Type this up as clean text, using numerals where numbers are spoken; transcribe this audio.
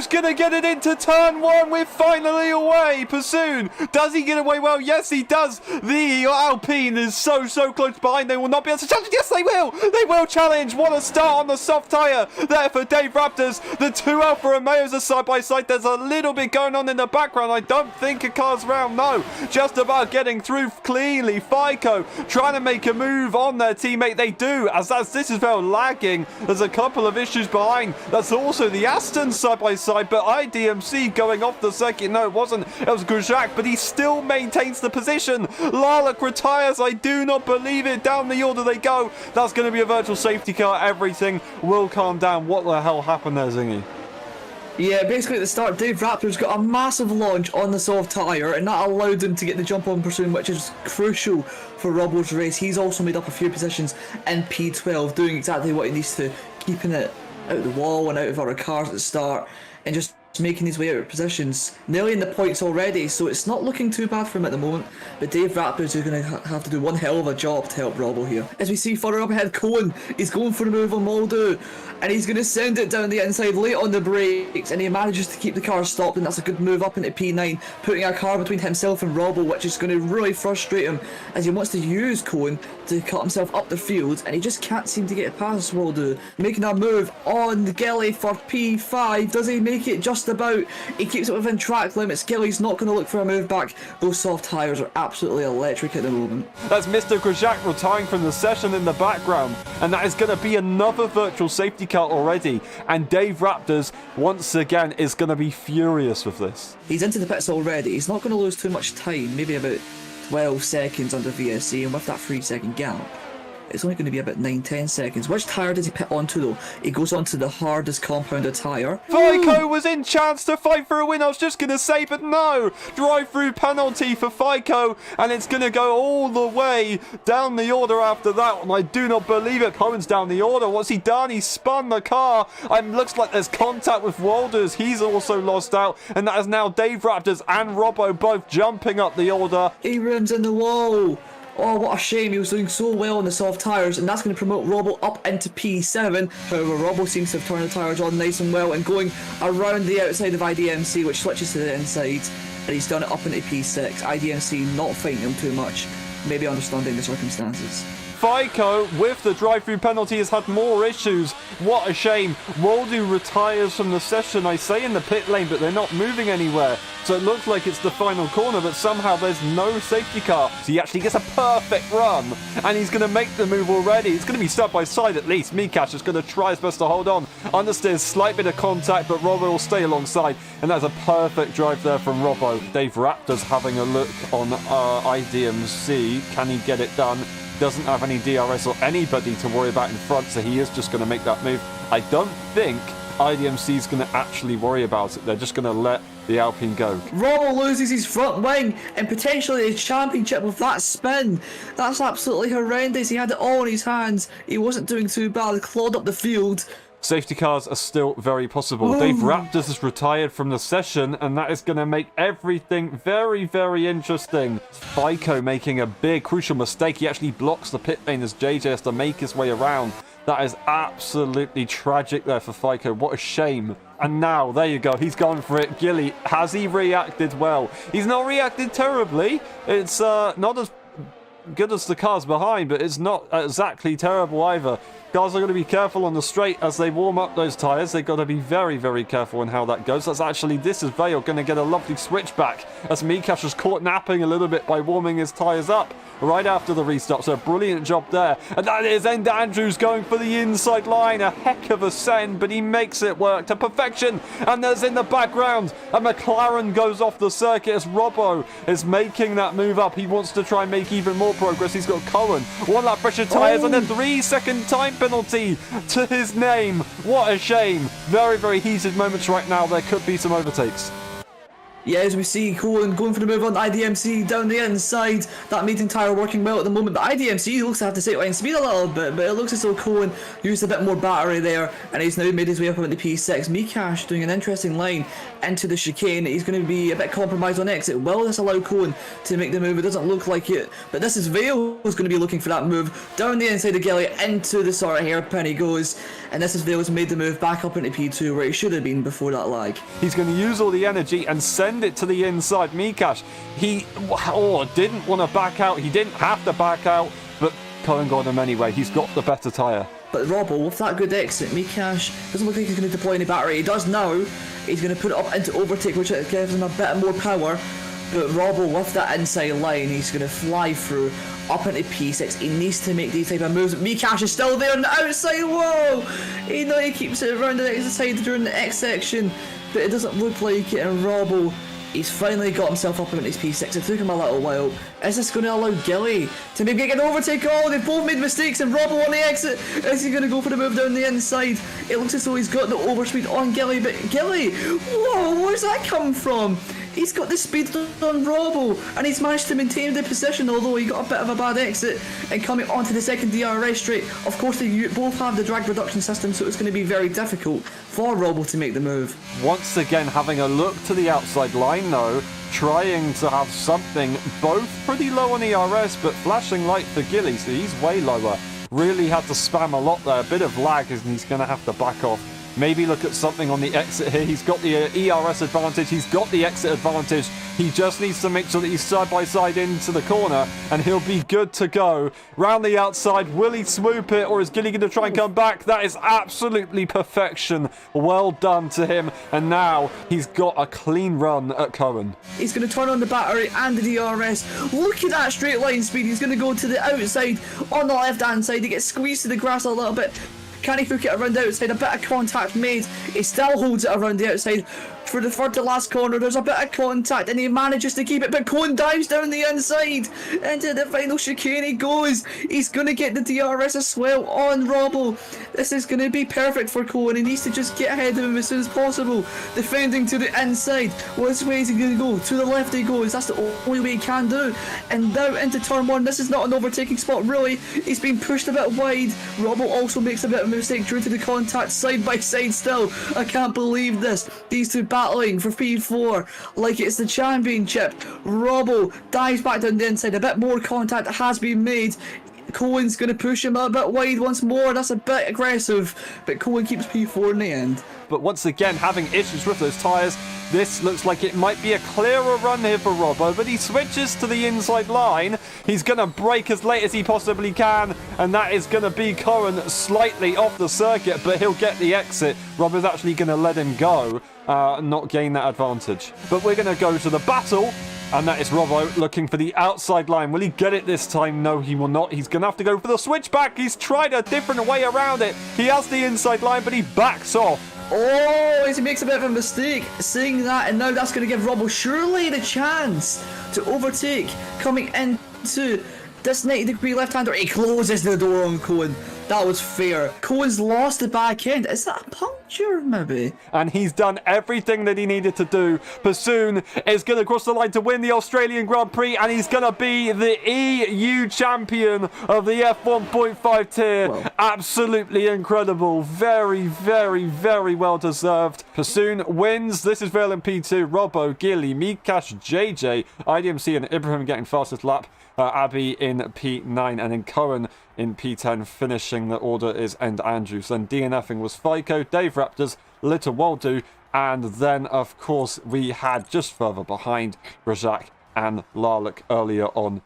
who's going to get it into turn one? We're finally away. Pursued. Does he get away well? Yes, he does. The Alpine is so close behind. They will not be able to challenge. Yes, they will. They will challenge. What a start on the soft tyre there for Dave Raptors. The two Alfa Romeos are side by side. There's a little bit going on in the background. I don't think a car's round. No, just about getting through cleanly. FICO trying to make a move on their teammate. They do, as this is very lagging. There's a couple of issues behind. That's also the Aston side by side, but IDMC going off the circuit. No, it wasn't. It was Grosjean, but he still maintains the position. Larlock retires. I do not believe it. Down the order they go. That's going to be a virtual safety car. Everything will calm down. What the hell happened there, Zingy? Yeah, basically at the start, Dave Raptors got a massive launch on the soft tyre, and that allowed him to get the jump on Pursuit, which is crucial for Robbo's race. He's also made up a few positions in P12, doing exactly what he needs to, keeping it out of the wall and out of other cars at the start, and just making his way out of positions, nearly in the points already, so it's not looking too bad for him at the moment. But Dave Raptors is going to have to do one hell of a job to help Robbo here. As we see further up ahead, Cohen, he's going for the move on Moldo, and he's going to send it down the inside late on the brakes, and he manages to keep the car stopped, and that's a good move up into P9, putting a car between himself and Robbo, which is going to really frustrate him, as he wants to use Cohen to cut himself up the field, and he just can't seem to get past Moldo. Making a move on the Gilly for P5, does he make it just about? He keeps it within track limits. Gilly's not going to look for a move back. Those soft tyres are absolutely electric at the moment. That's Mr. Grosjean retiring from the session in the background, and that is going to be another virtual safety car already, and Dave Raptors once again is going to be furious with this. He's into the pits already. He's not going to lose too much time, maybe about 12 seconds under VSC, and with that 3-second gap, it's only going to be about 9-10 seconds. Which tyre does he pit onto though? He goes onto the hardest compounded tyre. FICO was in chance to fight for a win, I was just going to say, but no! Drive-through penalty for FICO, and it's going to go all the way down the order after that one. I do not believe it. Cohen's down the order. What's he done? He spun the car. Looks like there's contact with Walders. He's also lost out, and that is now Dave Raptors and Robbo both jumping up the order. He runs in the wall. Oh, what a shame. He was doing so well on the soft tyres, and that's going to promote Robbo up into P7. However, Robbo seems to have turned the tyres on nice and well and going around the outside of IDMC, which switches to the inside, and he's done it up into P6. IDMC not fighting him too much, maybe understanding the circumstances. FICO, with the drive-through penalty, has had more issues. What a shame. Waldo retires from the session, I say, in the pit lane, but they're not moving anywhere. So it looks like it's the final corner, but somehow there's no safety car. So he actually gets a perfect run, and he's going to make the move already. It's going to be side by side at least. Mikash is going to try his best to hold on. Understeers, slight bit of contact, but Robbo will stay alongside. And that's a perfect drive there from Robbo. Dave Raptors having a look on IDMC. Can he get it done? Doesn't have any DRS or anybody to worry about in front, so he is just going to make that move. I don't think IDMC is going to actually worry about it. They're just going to let the Alpine go. Robbo loses his front wing and potentially his championship with that spin. That's absolutely horrendous. He had it all in his hands. He wasn't doing too bad. Clawed up the field. Safety cars are still very possible. Dave Raptors has retired from the session, and that is going to make everything very interesting. FICO making a big, crucial mistake. He actually blocks the pit lane as JJ has to make his way around. That is absolutely tragic there for FICO. What a shame. And now, there you go. He's gone for it. Gilly, has he reacted well? He's not reacted terribly. It's not as good as the cars behind, but it's not exactly terrible either. Guys are going to be careful on the straight as they warm up those tyres. They've got to be very careful in how that goes. This is Vale going to get a lovely switchback as Mikash was caught napping a little bit by warming his tyres up right after the restart. So a brilliant job there. And that is End Andrews going for the inside line. A heck of a send, but he makes it work to perfection. And there's in the background a McLaren goes off the circuit as Robbo is making that move up. He wants to try and make even more progress. He's got Cohen. One lap pressure tyres and a 3-second time penalty to his name. What a shame. Very heated moments right now. There could be some overtakes. Yeah, as we see Cohen going for the move on IDMC down the inside. That mating tire working well at the moment. But IDMC looks, I have to say, line speed a little bit. But it looks as though Cohen used a bit more battery there. And he's now made his way up into P6. Mikash doing an interesting line into the chicane. He's going to be a bit compromised on exit. Will this allow Cohen to make the move? It doesn't look like it. But this is Vale who's going to be looking for that move. Down the inside of Gilly into the sort of hairpin he goes. And this is Vale who's made the move back up into P2 where he should have been before that lag. He's going to use all the energy and send it to the inside. Mikash, he didn't want to back out. He didn't have to back out, but Cohen got him anyway. He's got the better tyre. But Robbo, with that good exit, Mikash doesn't look like he's going to deploy any battery. He does now. He's going to put it up into overtake, which gives him a bit more power. But Robbo, with that inside line, he's going to fly through up into P6. He needs to make these type of moves. Mikash is still there on the outside. Whoa! He keeps it around the next side during the X section, but it doesn't look like it. And Robbo, he's finally got himself up into his P6. It took him a little while. Is this going to allow Gilly to maybe get an overtake? Oh, they've both made mistakes, and Robbo on the exit. Is he going to go for the move down the inside? It looks as though he's got the overspeed on Gilly, but Gilly, whoa, where's that come from? He's got the speed on Robbo, and he's managed to maintain the position, although he got a bit of a bad exit. And coming onto the second DRS straight, of course they both have the drag reduction system, so it's going to be very difficult for Robbo to make the move. Once again, having a look to the outside line though, trying to have something both pretty low on ERS, but flashing light for Gilly, so he's way lower. Really had to spam a lot there, a bit of lag, and he's going to have to back off. Maybe look at something on the exit here. He's got the ERS advantage. He's got the exit advantage. He just needs to make sure that he's side by side into the corner, and he'll be good to go. Round the outside, will he swoop it, or is Gilly going to try and come back? That is absolutely perfection. Well done to him. And now he's got a clean run at Cohen. He's going to turn on the battery and the DRS. Look at that straight line speed. He's going to go to the outside on the left-hand side. He gets squeezed to the grass a little bit. Can he hook it around the outside? A bit of contact made. He still holds it around the outside. For the third to last corner, there's a bit of contact, and he manages to keep it, but Cohen dives down the inside. Into the final chicane he goes. He's going to get the DRS as well on Robbo. This is going to be perfect for Cohen. He needs to just get ahead of him as soon as possible. Defending to the inside. Which way is he going to go? To the left he goes. That's the only way he can do. And now into turn one. This is not an overtaking spot, really. He's been pushed a bit wide. Robbo also makes a bit of a mistake due to the contact side by side still. I can't believe this. These two battling for P4 like it's the championship. Robbo dives back down the inside. A bit more contact has been made. Cohen's going to push him a bit wide once more. That's a bit aggressive, but Cohen keeps P4 in the end. But once again, having issues with those tyres, this looks like it might be a clearer run here for Robbo, but he switches to the inside line. He's going to brake as late as he possibly can, and that is going to be Cohen slightly off the circuit, but he'll get the exit. Robbo's actually going to let him go, not gain that advantage. But we're going to go to the battle. And that is Robbo looking for the outside line. Will he get it this time? No, he will not. He's going to have to go for the switchback. He's tried a different way around it. He has the inside line, but he backs off. Oh, he makes a bit of a mistake seeing that, and now that's going to give Robbo surely the chance to overtake coming into this 90-degree left-hander. He closes the door on Cohen. That was fair. Cohen's lost the back end. Is that a puncture, maybe? And he's done everything that he needed to do. Bassoon is going to cross the line to win the Australian Grand Prix, and he's going to be the EU champion of the F1.5 tier. Well, absolutely incredible. Very, very, very well deserved. Bassoon wins. This is Vale in P2. Robbo, Gilly, Mikash, JJ, IDMC, and Ibrahim getting fastest lap. Abby in P9, and then Cohen in P10. Finishing the order is End Andrews. Then DNFing was FICO, Dave Raptors, Little Waldo, and then of course we had just further behind Rajak and Larlick earlier on